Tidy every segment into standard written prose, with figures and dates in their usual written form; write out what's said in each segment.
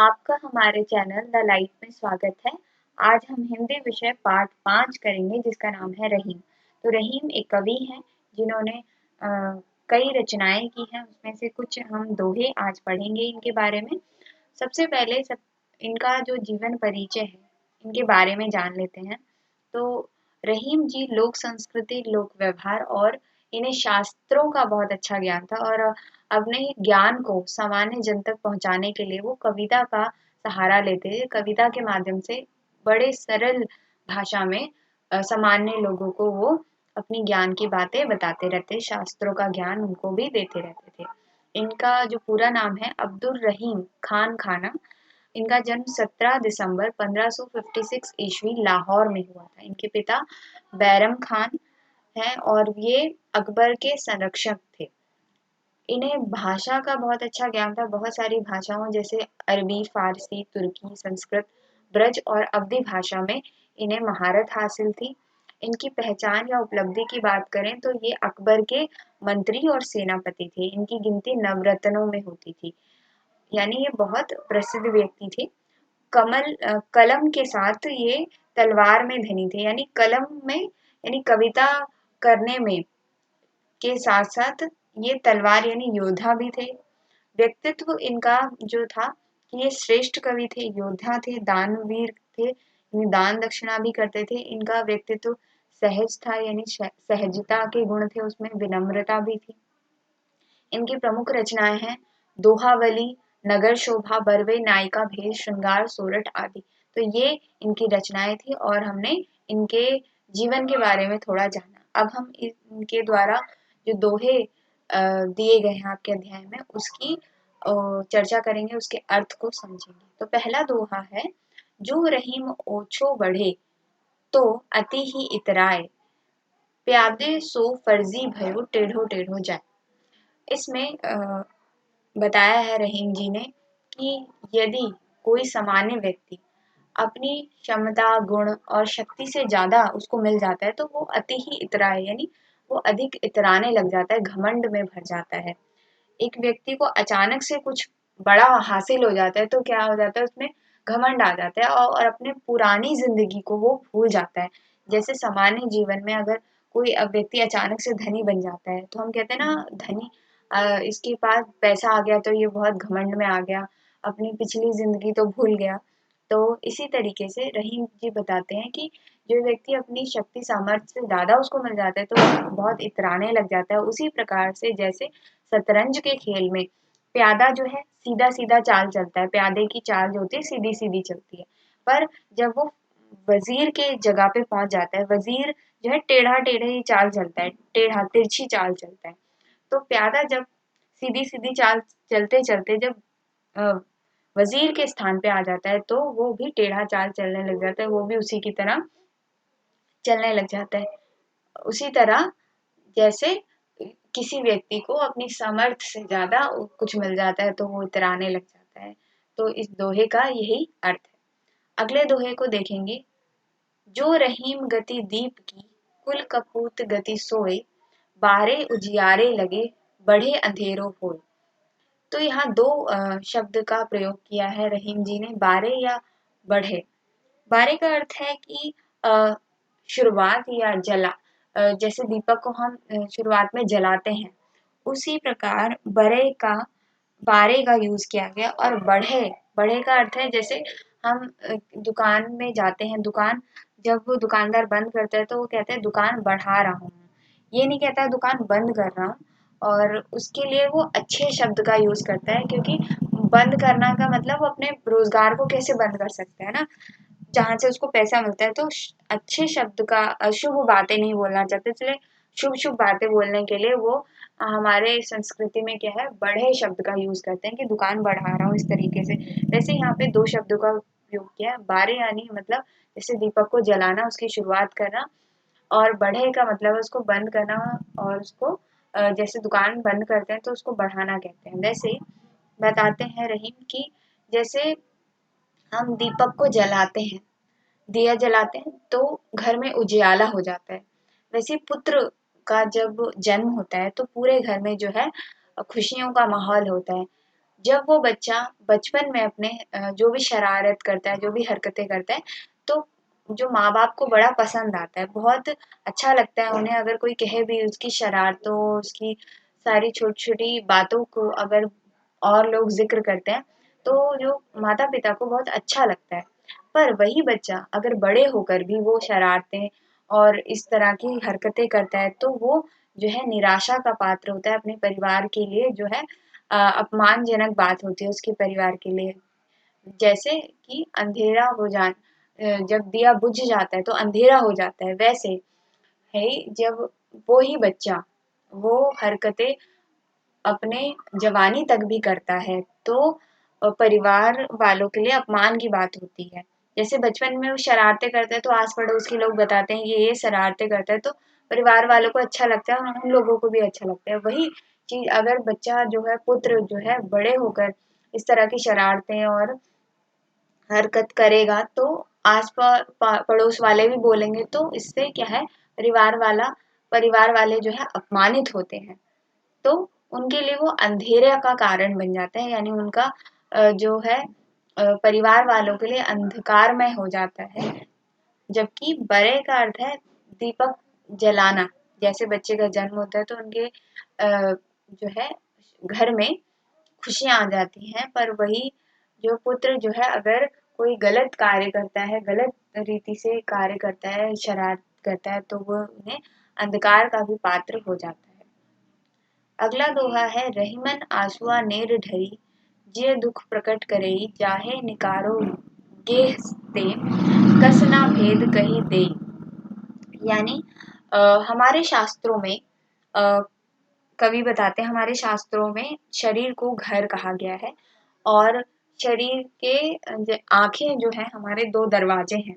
आपका हमारे channel the light में स्वागत है। आज हम हिंदी विषय पाठ 5 करेंगे जिसका नाम है रहीम। तो रहीम एक कवि हैं जिन्होंने कई रचनाएं की हैं, उसमें से कुछ हम दोहे आज पढ़ेंगे इनके बारे में। सबसे पहले इनका जो जीवन परिचय है इनके बारे में जान लेते हैं। तो रहीम जी लोक संस्कृति, लोक व्यवहार और इन्हें शास्त्रों का बहुत अच्छा ज्ञान था और अपने ज्ञान को सामान्य जन तक पहुंचाने के लिए वो कविता का सहारा लेते थे। कविता के माध्यम से बड़े सरल भाषा में सामान्य लोगों को वो अपनी ज्ञान की बातें बताते रहते, शास्त्रों का ज्ञान उनको भी देते रहते थे। इनका जो पूरा नाम है अब्दुल रहीम खान खाना। इनका जन्म 17 दिसंबर 1556 ईस्वी लाहौर में हुआ था। इनके पिता बैरम खान हैं और ये अकबर के संरक्षक थे। इन्हें भाषा का बहुत अच्छा ज्ञान था, बहुत सारी भाषाओं जैसे अरबी, फारसी, तुर्की, संस्कृत, ब्रज और अवधी भाषा में इन्हें महारत हासिल थी। इनकी पहचान या उपलब्धि की बात करें तो ये अकबर के मंत्री और सेनापति थे। इनकी गिनती नवरत्नों में होती थी, यानी ये बहुत प्रसिद्ध व्यक्ति थे। कलम के साथ ये तलवार में धनी थे, यानी कलम में यानी कविता करने में के साथ साथ ये तलवार यानी योद्धा भी थे। व्यक्तित्व इनका जो था कि ये श्रेष्ठ कवि थे, योद्धा थे, दानवीर थे, यानी दान दक्षिणा भी करते थे। इनका व्यक्तित्व सहज था, यानी सहजता के गुण थे, उसमें विनम्रता भी थी। इनकी प्रमुख रचनाएं हैं दोहावली, नगर शोभा, बरवे, नायिका भेद, श्रृंगार, सोरठ आदि। तो ये इनकी रचनाएं थी और हमने इनके जीवन के बारे में थोड़ा जाना। अब हम इनके द्वारा जो दोहे दिए गए हैं आपके अध्याय में उसकी चर्चा करेंगे, उसके अर्थ को समझेंगे। तो पहला दोहा है, जो रहीम ओछो बढ़े तो अति ही इतराए, प्यादे सो फर्जी भयो टेढ़ो टेढ़ो जाए। इसमें बताया है रहीम जी ने कि यदि कोई सामान्य व्यक्ति अपनी क्षमता, गुण और शक्ति से ज्यादा उसको मिल जाता है तो वो अति ही इतराए, यानी वो अधिक इतराने लग जाता है, घमंड में भर जाता है। एक व्यक्ति को अचानक से कुछ बड़ा हासिल हो जाता है तो क्या हो जाता है, उसमें घमंड आ जाता है और अपने पुरानी जिंदगी को वो भूल जाता है। जैसे सामान्य जीवन में अगर कोई व्यक्ति अचानक से धनी बन जाता है तो हम कहते हैं ना, धनी इसके पास पैसा आ गया तो ये बहुत घमंड में आ गया, अपनी पिछली जिंदगी तो भूल गया। तो इसी तरीके से रहीम जी बताते हैं कि जो व्यक्ति अपनी शक्ति सामर्थ्य से ज्यादा उसको मिल जाता है तो वो बहुत इतराने लग जाता है। उसी प्रकार से जैसे शतरंज के खेल में प्यादा जो है सीधा सीधा चाल चलता है, प्यादे की चाल जो होती है सीधी सीधी चलती है, पर जब वो वजीर के जगह पे पहुंच जाता है, वजीर जो है टेढ़ा टेढ़े ही चाल चलता है, टेढ़ा तिरछी चाल चलता है। तो प्यादा जब सीधी सीधी चाल चलते चलते जब अ, वजीर के स्थान पे आ जाता है तो वो भी टेढ़ा चाल चलने लग जाता है, वो भी उसी की तरह चलने लग जाता है। उसी तरह जैसे किसी व्यक्ति को अपनी सामर्थ्य से ज्यादा कुछ मिल जाता है तो वो इतराने लग जाता है। तो इस दोहे का यही अर्थ है। अगले दोहे को देखेंगे, जो रहीम गति दीप की, कुल कपूत गति सोए, बारे उजियारे लगे, बढ़े अंधेरो होए। तो यहाँ दो शब्द का प्रयोग किया है रहीम जी ने, बारे या बढ़े। बारे का अर्थ है कि शुरुआत या जला, जैसे दीपक को हम शुरुआत में जलाते हैं, उसी प्रकार बारे का यूज किया गया। और बढ़े, बढ़े का अर्थ है जैसे हम दुकान में जाते हैं, दुकान जब वो दुकानदार बंद करता है तो वो कहते हैं दुकान बढ़ा रहा हूँ, ये नहीं कहता है दुकान बंद कर रहा हूँ। और उसके लिए वो अच्छे शब्द का यूज करता है, क्योंकि बंद करना का मतलब अपने रोजगार को कैसे बंद कर सकता है ना, जहाँ से उसको पैसा मिलता है। तो अच्छे शब्द का, अशुभ बातें नहीं बोलना चाहते, इसलिए शुभ शुभ बातें बोलने के लिए वो हमारे संस्कृति में क्या है, बढ़े शब्द का यूज करते हैं कि दुकान बढ़ा रहा हूँ, इस तरीके से। वैसे यहाँ पे दो शब्दों का उपयोग किया है। बारे यानी मतलब जैसे दीपक को जलाना, उसकी शुरुआत करना, और बढ़े का मतलब है उसको बंद करना, और उसको जैसे दुकान बंद करते हैं तो उसको बढ़ाना कहते हैं। वैसे ही बताते हैं रहीम की जैसे हम दीपक को जलाते हैं, दिया जलाते हैं तो घर में उजियाला हो जाता है। वैसे पुत्र का जब जन्म होता है तो पूरे घर में जो है खुशियों का माहौल होता है। जब वो बच्चा बचपन में अपने जो भी शरारत करता है, जो भी हरकतें करता है, तो जो माँ बाप को बड़ा पसंद आता है, बहुत अच्छा लगता है उन्हें। अगर कोई कहे भी उसकी शरारतों, उसकी सारी छोटी छोटी बातों को अगर और लोग जिक्र करते हैं, तो जो माता पिता को बहुत अच्छा लगता है। पर वही बच्चा अगर बड़े होकर भी वो शरारतें और इस तरह की हरकतें करता है, तो वो जो है निराशा का पात्र होता है अपने परिवार के लिए, जो है अपमानजनक बात होती है उसके परिवार के लिए। जैसे कि अंधेरा हो जान जब दिया बुझ जाता है तो अंधेरा हो जाता है, वैसे है जब वो ही बच्चा वो हरकतें अपने जवानी तक भी करता है, तो परिवार वालों के लिए अपमान की बात होती है। जैसे बचपन में वो शरारतें करता है तो आस पड़ोस के लोग बताते हैं ये शरारतें करता है, तो परिवार वालों को अच्छा लगता है और उन लोगों को भी अच्छा लगता है। वही चीज अगर बच्चा जो है, पुत्र जो है, बड़े होकर इस तरह की शरारतें और हरकत करेगा, तो आस पड़ोस वाले भी बोलेंगे, तो इससे क्या है, परिवार वाले जो है अपमानित होते हैं। तो उनके लिए वो अंधेरे का कारण बन जाता है, यानी उनका जो है परिवार वालों के लिए अंधकारमय हो जाता है। जबकि बड़े का अर्थ है दीपक जलाना। जैसे बच्चे का जन्म होता है तो उनके जो है घर में खुशियां आ जाती हैं, पर वही जो पुत्र जो है अगर कोई गलत कार्य करता है, गलत रीति से कार्य करता है, शरारत करता है, तो वो उन्हें अंधकार का भी पात्र हो जाता है। अगला दोहा है, रहीमन आंसुआ नेर ढरी, जे दुख प्रकट करई, जाहे निकारो गेह ते, कस ना भेद कही दे। यानी हमारे शास्त्रों में कवि बताते हैं, हमारे शास्त्रों में शरीर को घर कहा गया है, और शरीर के आंखें जो है हमारे दो दरवाजे हैं।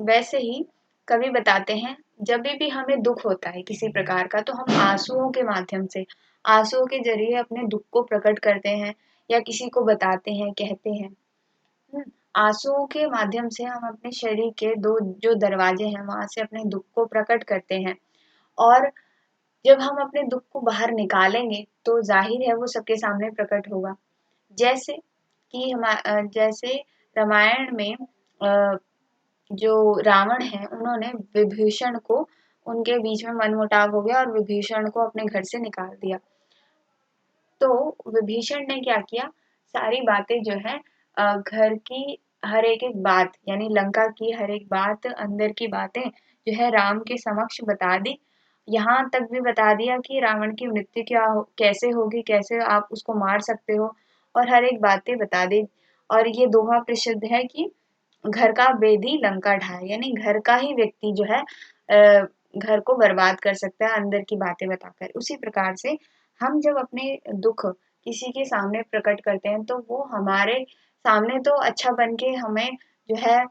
वैसे ही कवि बताते हैं, जब भी हमें दुख होता है किसी प्रकार का, तो हम आंसुओं के माध्यम से, आंसुओं के जरिए अपने दुख को प्रकट करते हैं या किसी को बताते हैं, कहते हैं। आंसुओं के माध्यम से हम अपने शरीर के दो जो दरवाजे हैं वहां से अपने दुख को प्रकट करते हैं, और जब हम अपने दुख को बाहर निकालेंगे तो जाहिर है वो सबके सामने प्रकट होगा। जैसे कि जैसे रामायण में जो रावण है, उन्होंने विभीषण को, उनके बीच में मनमुटाव हो गया और विभीषण को अपने घर से निकाल दिया। तो विभीषण ने क्या किया, सारी बातें जो है घर की हर एक बात, यानी लंका की हर एक बात, अंदर की बातें जो है राम के समक्ष बता दी। यहाँ तक भी बता दिया कि रावण की मृत्यु कैसे होगी, कैसे आप उसको मार सकते हो, और हर एक बातें बता दी। और ये दोहा प्रसिद्ध है कि घर का बेदी लंका ढाए, यानी घर का ही व्यक्ति जो है घर को बर्बाद कर सकता है अंदर की बातें बताकर। उसी प्रकार से हम जब अपने दुख किसी के सामने प्रकट करते हैं, तो वो हमारे सामने तो अच्छा बन के हमें जो है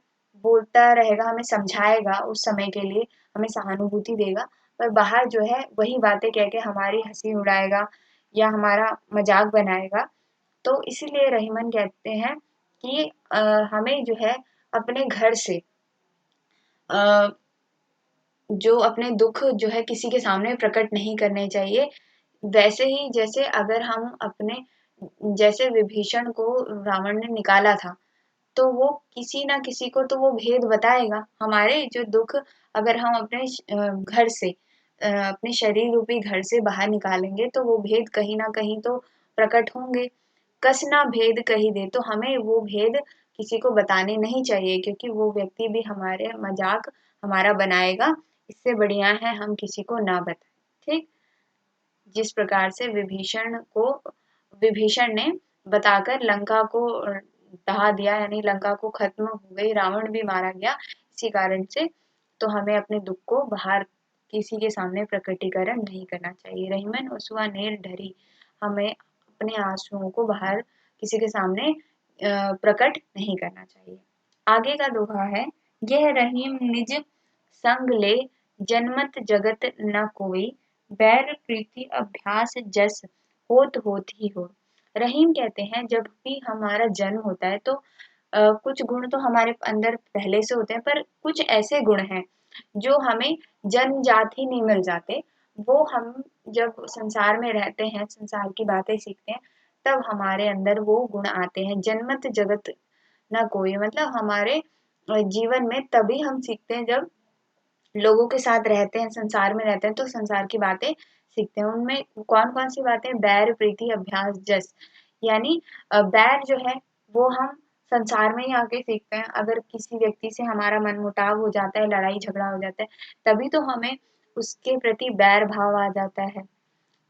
बोलता रहेगा, हमें समझाएगा, उस समय के लिए हमें सहानुभूति देगा, पर बाहर जो है वही बातें कह के हमारी हंसी उड़ाएगा या हमारा मजाक बनाएगा। तो इसीलिए रहीमन कहते हैं कि हमें जो है अपने घर से अ, जो अपने दुख जो है किसी के सामने प्रकट नहीं करने चाहिए। वैसे ही जैसे अगर हम अपने, जैसे विभीषण को रावण ने निकाला था, तो वो किसी ना किसी को तो वो भेद बताएगा। हमारे जो दुख अगर हम अपने घर से, अपने शरीर रूपी घर से बाहर निकालेंगे, तो वो भेद कहीं ना कहीं तो प्रकट होंगे। कस ना भेद कही दे, तो हमें वो भेद किसी को बताने नहीं चाहिए, क्योंकि वो व्यक्ति भी हमारे मजाक हमारा बनाएगा। इससे बढ़िया है हम किसी को ना बताएं। ठीक, जिस प्रकार से विभीषण ने बताकर लंका को दहा दिया, यानी लंका को खत्म हो गई, रावण भी मारा गया इसी कारण से। तो हमें अपने दुख को बाहर किसी के सामने प्रकटीकरण नहीं करना चाहिए। रहीमन उसवा नेर ढरी, हमें अपने आंसुओं को बाहर किसी के सामने प्रकट नहीं करना चाहिए। आगे का दोहा है, यह रहीम निज संग ले, जनमत जगत न कोई, बैर प्रीति अभ्यास जस, होत ही हो। रहीम कहते हैं, जब भी हमारा जन्म होता है तो कुछ गुण तो हमारे अंदर पहले से होते हैं, पर कुछ ऐसे गुण हैं जो हमें जन्मजात ही नहीं मिल जाते। वो हम जब संसार में रहते हैं, संसार की बातें सीखते हैं, तब हमारे अंदर वो गुण आते हैं। जन्मत जगत न कोई, मतलब हमारे जीवन में तभी हम सीखते हैं जब लोगों के साथ रहते हैं, संसार में रहते हैं, तो संसार की बातें सीखते हैं। उनमें कौन कौन सी बातें? बैर प्रीति अभ्यास जस, यानी बैर जो है वो हम संसार में ही आके सीखते हैं। अगर किसी व्यक्ति से हमारा मनमुटाव हो जाता है, लड़ाई झगड़ा हो जाता है, तभी तो हमें उसके प्रति बैर भाव आ जाता है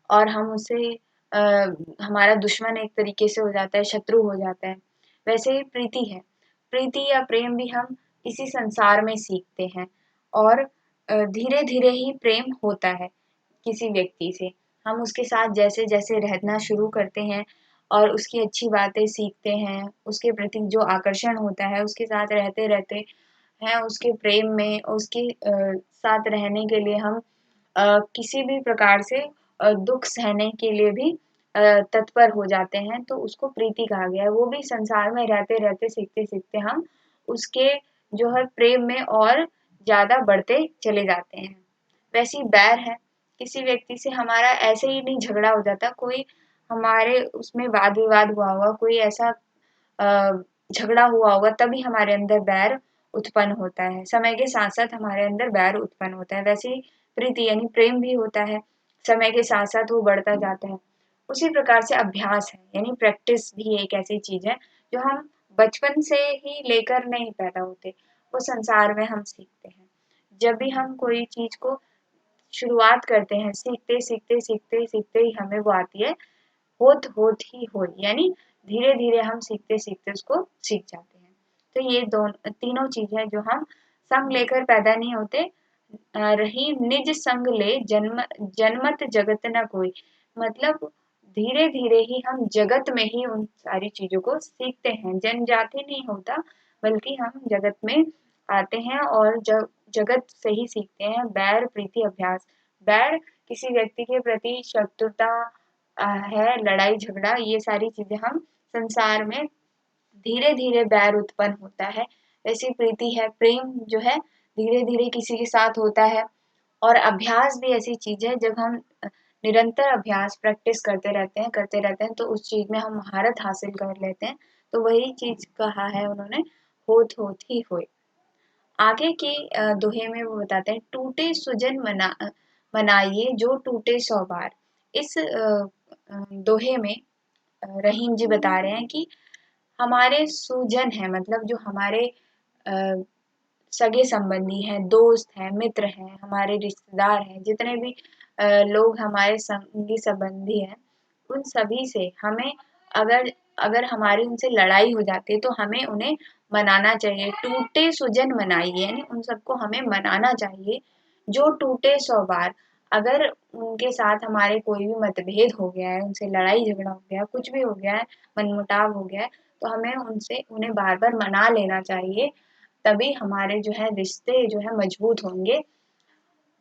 और हम उसे हमारा दुश्मन एक तरीके से हो जाता है, शत्रु हो जाता है। वैसे ही प्रीति है, प्रीति या प्रेम भी हम इसी संसार में सीखते हैं और धीरे धीरे ही प्रेम होता है किसी व्यक्ति से। हम उसके साथ जैसे जैसे रहना शुरू करते हैं और उसकी अच्छी बातें सीखते हैं, उसके प्रति जो आकर्षण होता है, उसके साथ रहते रहते हैं, उसके प्रेम में उसके साथ रहने के लिए हम किसी भी प्रकार से दुख सहने के लिए भी तत्पर हो जाते हैं, तो उसको प्रीति कहा गया है। वो भी संसार में रहते रहते सीखते सीखते हम उसके जो है प्रेम में और ज्यादा बढ़ते चले जाते हैं। वैसी बैर है, किसी व्यक्ति से हमारा ऐसे ही नहीं झगड़ा हो जाता, कोई हमारे उसमें वाद विवाद हुआ होगा, कोई ऐसा झगड़ा हुआ होगा, तभी हमारे अंदर बैर उत्पन्न होता है। समय के साथ साथ हमारे अंदर बैर उत्पन्न होता है। वैसे ही प्रीति यानी प्रेम भी होता है, समय के साथ साथ वो बढ़ता जाता है। उसी प्रकार से अभ्यास है, यानी प्रैक्टिस भी एक ऐसी चीज है जो हम बचपन से ही लेकर नहीं पैदा होते, वो संसार में हम सीखते हैं। जब भी हम कोई चीज को शुरुआत करते हैं, सीखते सीखते सीखते सीखते ही हमें वो आती है, होत ही हो, यानी धीरे धीरे हम सीखते सीखते उसको सीख जाते हैं। तो ये दोनों तीनों चीज है जो हम संग लेकर पैदा नहीं होते, रही निज संग ले जन्म जन्मत जगत न कोई, मतलब धीरे धीरे ही हम जगत में ही उन सारी चीजों को सीखते हैं। जनजाति नहीं होता, बल्कि हम जगत में आते हैं और जगत से ही सीखते हैं। बैर प्रीति अभ्यास, बैर किसी व्यक्ति के प्रति शत्रुता है, लड़ाई झगड़ा, ये सारी चीजें हम संसार में धीरे धीरे बैर उत्पन्न होता है। वैसी प्रीति है, प्रेम जो है धीरे धीरे किसी के साथ होता है। और अभ्यास भी ऐसी चीज है, जब हम निरंतर अभ्यास प्रैक्टिस करते रहते हैं तो उस चीज में हम महारत हासिल कर लेते हैं। तो वही चीज कहा है उन्होंने, होत ही होए। आगे के दोहे में वो बताते हैं, टूटे सुजन मनाइए जो टूटे 100 बार। इस दोहे में रहीम जी बता रहे हैं कि हमारे सुजन है, मतलब जो हमारे अ, सगे संबंधी हैं, दोस्त हैं, मित्र हैं, हमारे रिश्तेदार हैं, जितने भी लोग हमारे संगी संबंधी हैं, उन सभी से हमें अगर अगर हमारी उनसे लड़ाई हो जाती है तो हमें उन्हें मनाना चाहिए। टूटे सुजन मनाइए, यानी उन सबको हमें मनाना चाहिए। जो टूटे 100 बार, अगर उनके साथ हमारे कोई भी मतभेद हो गया है, उनसे लड़ाई झगड़ा हो गया है, कुछ भी हो गया है, मनमुटाव हो गया है, तो हमें उन्हें बार बार मना लेना चाहिए। तभी हमारे जो है रिश्ते जो है मजबूत होंगे।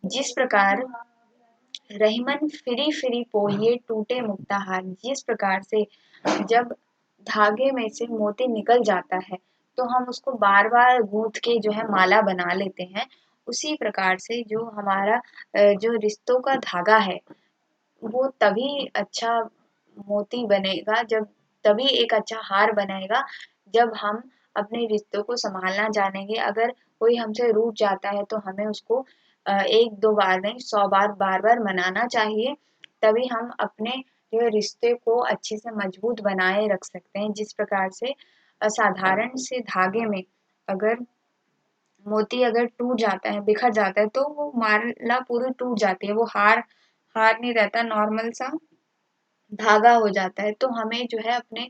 जिस प्रकार रहीमन फिरी फिरी पोहिए टूटे मुक्ता हार, जिस प्रकार से जब धागे में से मोती निकल जाता है तो हम उसको बार बार गूंथ के जो है माला बना लेते हैं, उसी प्रकार से जो हमारा जो रिश्तों का धागा है वो तभी अच्छा मोती बनेगा, जब तभी एक अच्छा हार बनेगा जब हम अपने रिश्तों को संभालना जानेंगे। अगर कोई हमसे रूठ जाता है तो हमें उसको एक दो बार नहीं 100 बार बार बार मनाना चाहिए, तभी हम अपने जो रिश्ते को अच्छे से मजबूत बनाए रख सकते हैं। जिस प्रकार से असाधारण से धागे में अगर मोती अगर टूट जाता है, बिखर जाता है, तो वो माला पूरी टूट जाती है, वो हार हार नहीं रहता, नॉर्मल सा धागा हो जाता है। तो हमें जो है अपने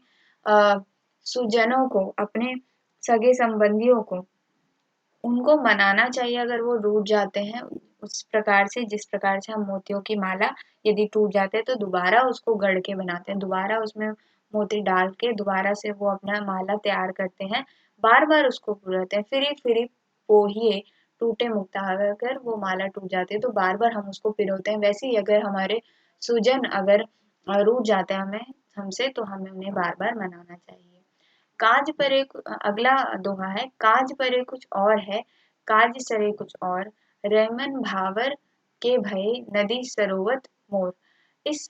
सुजनों को, अपने सगे संबंधियों को, उनको मनाना चाहिए अगर वो रूठ जाते हैं। उस प्रकार से जिस प्रकार से हम मोतियों की माला यदि टूट जाते हैं तो दोबारा उसको गढ़ के बनाते हैं, दोबारा उसमें मोती डाल के दोबारा से वो अपना माला तैयार करते हैं, बार बार उसको पूरते हैं। फिर फिर पोहिए टूटे मुक्ता, अगर वो माला टूट जाती है तो बार बार हम उसको पिरोते हैं। वैसे ही अगर हमारे सुजन अगर रूठ जाते हैं हमें हमसे, तो हमें उन्हें बार बार मनाना चाहिए। काज परे अगला दोहा है, काज परे कुछ और है, काज सरे कुछ और, रैमन भावर के भय नदी सरोवत मोर। इस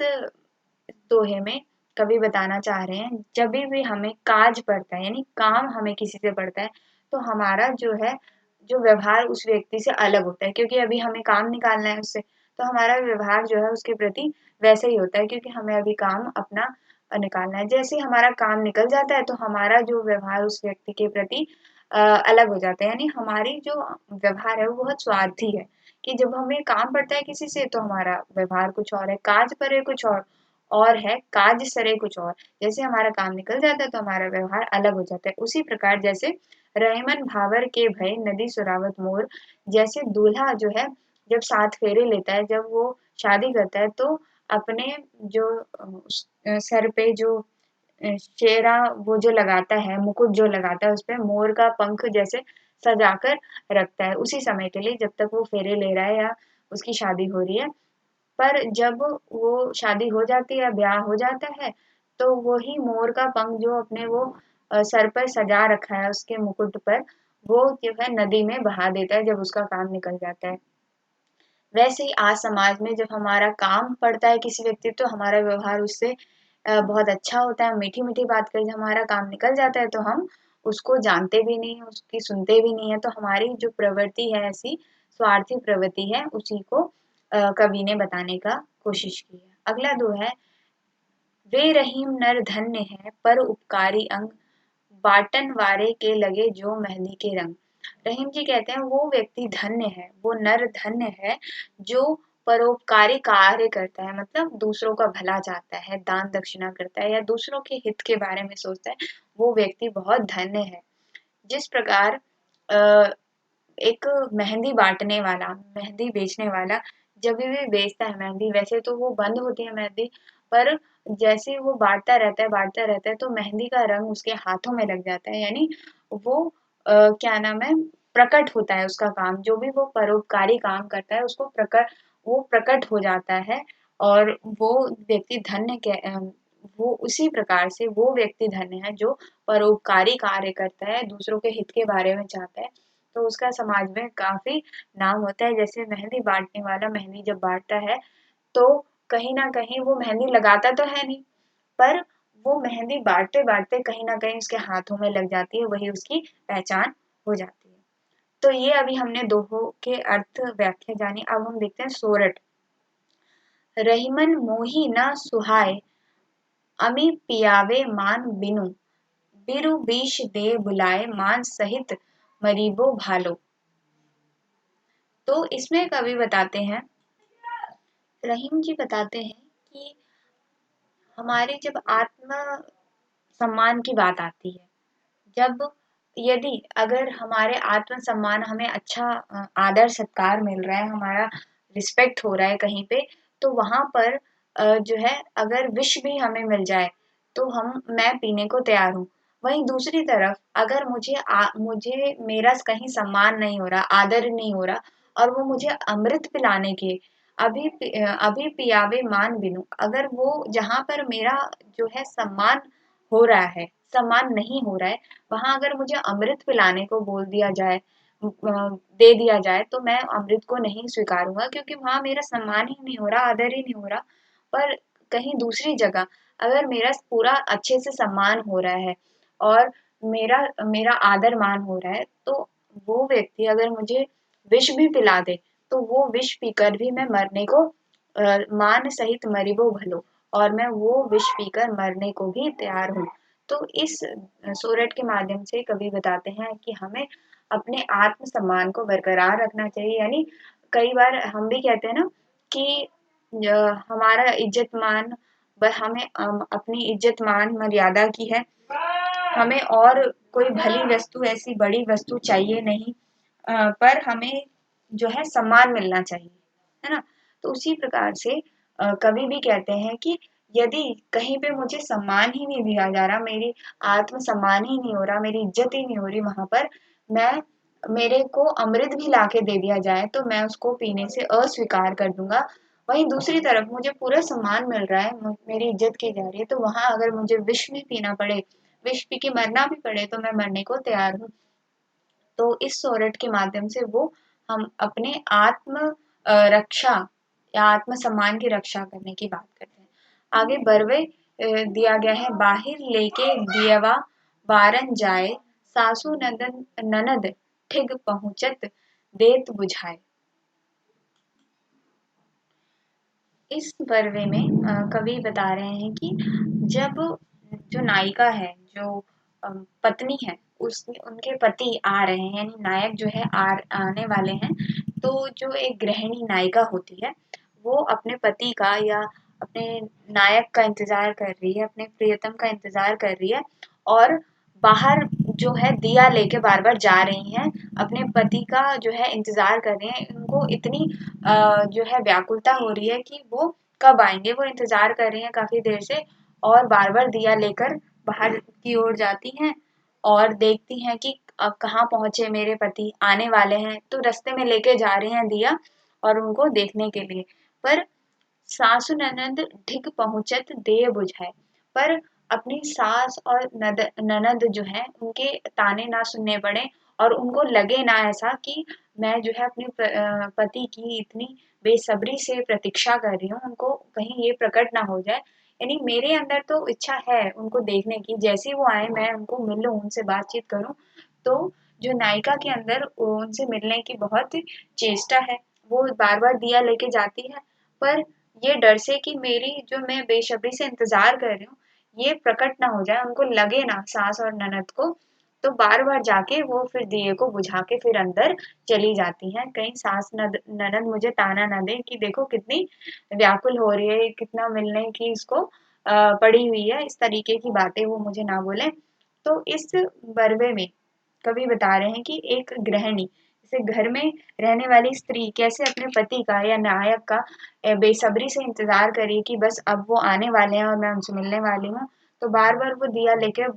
दोहे में कवि बताना चाह रहे हैं, जब भी हमें काज पड़ता है यानी काम हमें किसी से पड़ता है, तो हमारा जो है जो व्यवहार उस व्यक्ति से अलग होता है, क्योंकि अभी हमें काम निकालना है उससे, तो हमारा व्यवहार जो है उसके प्रति वैसे ही होता है, क्योंकि हमें अभी काम अपना निकालना है। जैसे ही हमारा काम निकल जाता है तो हमारा जो व्यवहार उस व्यक्ति के प्रति अलग हो जाता है, यानी हमारी जो व्यवहार है वो बहुत स्वार्थी है, कि जब हमें काम पड़ता है किसी से तो हमारा व्यवहार कुछ और है, काज परे कुछ और है, काज सरे कुछ और। जैसे हमारा काम निकल जाता है तो हमारा व्यवहार अलग हो जाता है। उसी प्रकार जैसे रहीमन भावर के भय नदी सुरावत मोर, जैसे दूल्हा जो है जब 7 फेरे लेता है, जब वो शादी करता है तो अपने जो सर पे जो चेहरा वो जो लगाता है, मुकुट जो लगाता है, उसपे मोर का पंख जैसे सजाकर रखता है, उसी समय के लिए जब तक वो फेरे ले रहा है या उसकी शादी हो रही है। पर जब वो शादी हो जाती है, ब्याह हो जाता है, तो वही मोर का पंख जो अपने वो सर पर सजा रखा है उसके मुकुट पर, वो जो है नदी में बहा देता है जब उसका काम निकल जाता है। वैसे ही आज समाज में जब हमारा काम पड़ता है किसी व्यक्ति, तो हमारा व्यवहार उससे बहुत अच्छा होता है, मीठी मीठी बात कर, जब हमारा काम निकल जाता है तो हम उसको जानते भी नहीं, उसकी सुनते भी नहीं है, तो हमारी जो प्रवृत्ति है ऐसी स्वार्थी प्रवृत्ति है, उसी को कवि ने बताने का कोशिश की है। अगला दो है, वे रहीम नर धन्य है पर उपकारी अंग, बाटन वारे के लगे जो मेहंदी के रंग। रहीम जी कहते हैं वो व्यक्ति धन्य है, वो नर धन्य है जो परोपकारी कार्य करता है, मतलब दूसरों का भला चाहता है, दान दक्षिणा करता है या दूसरों के हित के बारे में सोचता है, वो व्यक्ति बहुत धन्य है। जिस प्रकार अ, एक मेहंदी बांटने वाला, मेहंदी बेचने वाला जब भी बेचता है मेहंदी, वैसे तो वो बंद होती है मेहंदी, पर जैसे वो बांटता रहता है तो मेहंदी का रंग उसके हाथों में लग जाता है, यानी वो क्या नाम है, प्रकट होता है उसका काम, जो भी वो परोपकारी काम करता है उसको वो प्रकट हो जाता है, और वो व्यक्ति धन्य वो उसी प्रकार से वो व्यक्ति धन्य है जो परोपकारी कार्य करता है, दूसरों के हित के बारे में चाहता है, तो उसका समाज में काफ़ी नाम होता है। जैसे मेहंदी बाँटने वाला मेहंदी जब बाँटता है, तो कहीं न कहीं वो मेहंदी लगाता तो है नहीं, पर वो मेहंदी बाँटते-बाँटते कहीं न कहीं उसके हाथों में लग जाती है, वही उसकी पहचान हो जाती है। तो ये अभी हमने दोहों के अर्थ व्याख्या जानी, अब हम देखते हैं सोरठ। रहीमन मोहि न सुहाए, अमी पियावे मान बिनु, बिरु बीष दे बुलाए मान सहित मरीबो भालो। तो इसमें कवि बताते हैं, रहीम जी बताते हैं कि हमारे जब आत्म सम्मान की बात आती है, जब यदि अगर हमारे आत्म सम्मान हमें अच्छा आदर सत्कार मिल रहा है, हमारा रिस्पेक्ट हो रहा है कहीं पे, तो वहां पर जो है अगर विष भी हमें मिल जाए तो मैं पीने को तैयार हूँ। वहीं दूसरी तरफ अगर मुझे मेरा कहीं सम्मान नहीं हो रहा, आदर नहीं हो रहा, और वो मुझे अमृत पिलाने के अभी पियावे मान बिनु, अगर वो जहां पर मेरा जो है सम्मान हो रहा है, सम्मान नहीं हो रहा है, वहां अगर मुझे अमृत पिलाने को बोल दिया जाए, दे दिया जाए, तो मैं अमृत को नहीं स्वीकारूंगा, क्योंकि वहां मेरा सम्मान ही नहीं हो रहा, आदर ही नहीं हो रहा। पर कहीं दूसरी जगह अगर मेरा पूरा अच्छे से सम्मान हो रहा है और मेरा मेरा आदर मान हो रहा है, तो वो व्यक्ति अगर मुझे विष भी पिला दे, तो वो विष पीकर भी मैं मरने को मान सहित मरिबो भलो, और मैं वो विष पीकर मरने को भी तैयार हूँ। तो इस सोरठ के माध्यम से कवि बताते हैं कि हमें अपने आत्म सम्मान को बरकरार रखना चाहिए, यानी कई बार हम भी कहते हैं ना कि हमारा इज्जत मान, हमें अपनी इज्जत मान मर्यादा की है, हमें और कोई भली वस्तु, ऐसी बड़ी वस्तु चाहिए नहीं, पर हमें जो है सम्मान मिलना चाहिए, है ना। तो उसी प्रकार से कवि भी कहते हैं कि यदि कहीं पे मुझे सम्मान ही नहीं दिया जा रहा, मेरी आत्म सम्मान ही नहीं हो रहा, मेरी इज्जत ही नहीं हो रही, वहां पर मैं मेरे को अमृत भी लाके दे दिया जाए तो मैं उसको पीने से अस्वीकार कर दूंगा। वहीं दूसरी तरफ मुझे पूरा सम्मान मिल रहा है, मेरी इज्जत की जा रही है, तो वहां अगर मुझे विष भी पीना पड़े, विष पी के मरना भी पड़े, तो मैं मरने को तैयार हूँ। तो इस सोरठ के माध्यम से वो हम अपने आत्म रक्षा या आत्म सम्मान की रक्षा करने की बात करते हैं। आगे बरवे दिया गया है, बाहिर लेके दियवा बारन जाए, सासू ननद ठिग पहुंचत देत बुझाए। इस बरवे में कवि बता रहे हैं कि जब जो नायिका है, जो पत्नी है, उनके पति आ रहे हैं, यानी नायक जो है आने वाले हैं, तो जो एक गृहिणी नायिका होती है वो अपने पति का या अपने नायक का इंतजार कर रही है, अपने प्रियतम का इंतजार कर रही है और बाहर जो है दिया लेके बार बार जा रही हैं, अपने पति का जो है इंतजार कर रही हैं। उनको इतनी जो है व्याकुलता हो रही है कि वो कब आएंगे, वो इंतजार कर रही हैं काफी देर से और बार बार दिया लेकर बाहर की ओर जाती हैं और देखती हैं कि अब कहाँ पहुंचे मेरे पति, आने वाले हैं, तो रास्ते में लेके जा रही हैं दिया और उनको देखने के लिए। पर सासु ननद ढिग पहुंचत देह बुझाए, पर अपनी सास और ननद जो है उनके ताने ना सुनने पड़े और उनको लगे ना ऐसा कि मैं जो है अपने पति की इतनी बेसब्री से प्रतीक्षा कर रही हूँ, उनको कहीं ये प्रकट ना हो जाए। यानी मेरे अंदर तो इच्छा है उनको देखने की, जैसे ही वो आए मैं उनको मिलूं, उनसे बातचीत करूं। तो जो नायिका के अंदर उनसे मिलने की बहुत चेष्टा है, वो बार बार दिया लेके जाती है, पर ये डर से कि मेरी जो मैं बेसब्री से इंतजार कर रही हूँ ये प्रकट ना हो जाए, उनको लगे ना सास और ननद को, तो बार बार जाके वो फिर दिए को बुझा के फिर अंदर चली जाती हैं, कहीं सास ननद मुझे ताना ना दे कि देखो कितनी व्याकुल हो रही है, कितना मिलने की इसको पड़ी हुई है, इस तरीके की बातें वो मुझे ना बोले। तो इस बरवे में कवि बता रहे हैं कि एक गृहिणी, जैसे घर में रहने वाली स्त्री कैसे अपने पति का या नायक का बेसब्री से इंतजार करी कि बस अब वो आने वाले हैं और मैं उनसे मिलने वाली हूँ, तो बार बार वो दिया लेकर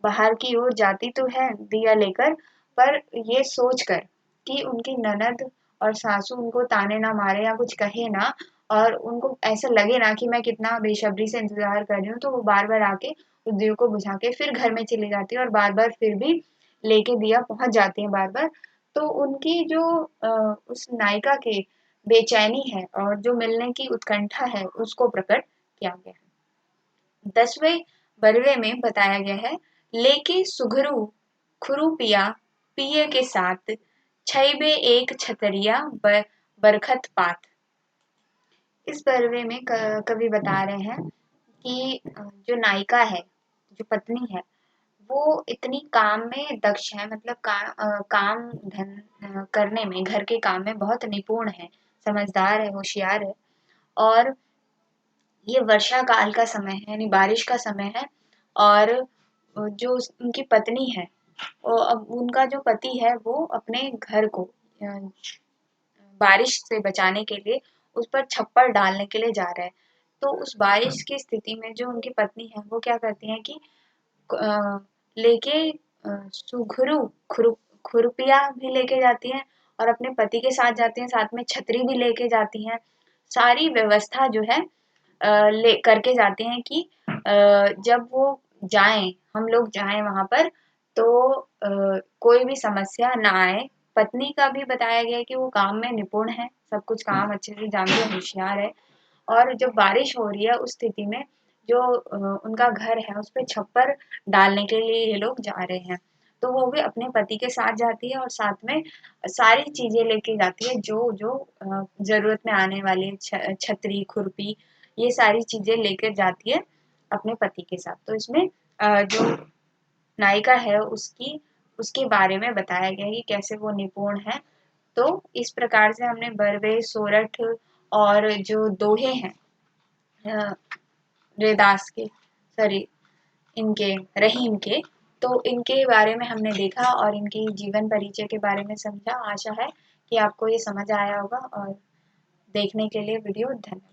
बाहर की ओर जाती तो है दिया लेकर, पर ये सोच कर कि उनकी ननद और सासू उनको ताने ना मारे या कुछ कहे ना और उनको ऐसा लगे ना कि मैं कितना बेसब्री से इंतजार कर रही हूँ, तो वो बार बार आके उस दिए को बुझा के फिर घर में चली जाती है और बार बार फिर भी लेके दिया पहुंच जाती है बार बार। तो उनकी जो उस नायिका के बेचैनी है और जो मिलने की उत्कंठा है उसको प्रकट किया गया है। 10वें बरवे में बताया गया है, लेके सुघरू खुरू पिया पिए के साथ, छैबे एक छतरिया बरखत पात। इस बरवे में कवि बता रहे हैं कि जो नायिका है, जो पत्नी है, वो इतनी काम में दक्ष है, मतलब काम धन करने में, घर के काम में बहुत निपुण है, समझदार है, होशियार है और ये वर्षा काल का समय है, यानी बारिश का समय है और जो उनकी पत्नी है, वो अब उनका जो पति है वो अपने घर को बारिश से बचाने के लिए उस पर छप्पर डालने के लिए जा रहा है। तो उस बारिश की स्थिति में जो उनकी पत्नी है वो क्या करती है कि लेके सुघरू खुरपिया भी लेके जाती हैं और अपने पति के साथ जाती हैं, साथ में छतरी भी लेके जाती हैं, सारी व्यवस्था जो है ले करके जाते हैं कि जब वो जाएं, हम लोग जाएं वहां पर तो कोई भी समस्या ना आए। पत्नी का भी बताया गया है कि वो काम में निपुण है, सब कुछ काम अच्छे से जानती है, होशियार है और जब बारिश हो रही है उस स्थिति में जो उनका घर है उस पे छप्पर डालने के लिए ये लोग जा रहे हैं। तो वो भी अपने पति के साथ जाती है और साथ में सारी चीजें लेके जाती है जो जो जरूरत में आने वाली छतरी खुरपी, ये सारी चीजें लेकर जाती है अपने पति के साथ। तो इसमें जो नायिका है उसकी उसके बारे में बताया गया है कि कैसे वो निपुण है। तो इस प्रकार से हमने बरवे, सोरठ और जो दोहे हैं रेदास के, सॉरी इनके रहीम के, तो इनके बारे में हमने देखा और इनकी जीवन परिचय के बारे में समझा। आशा है कि आपको ये समझ आया होगा और देखने के लिए वीडियो धन्यवाद।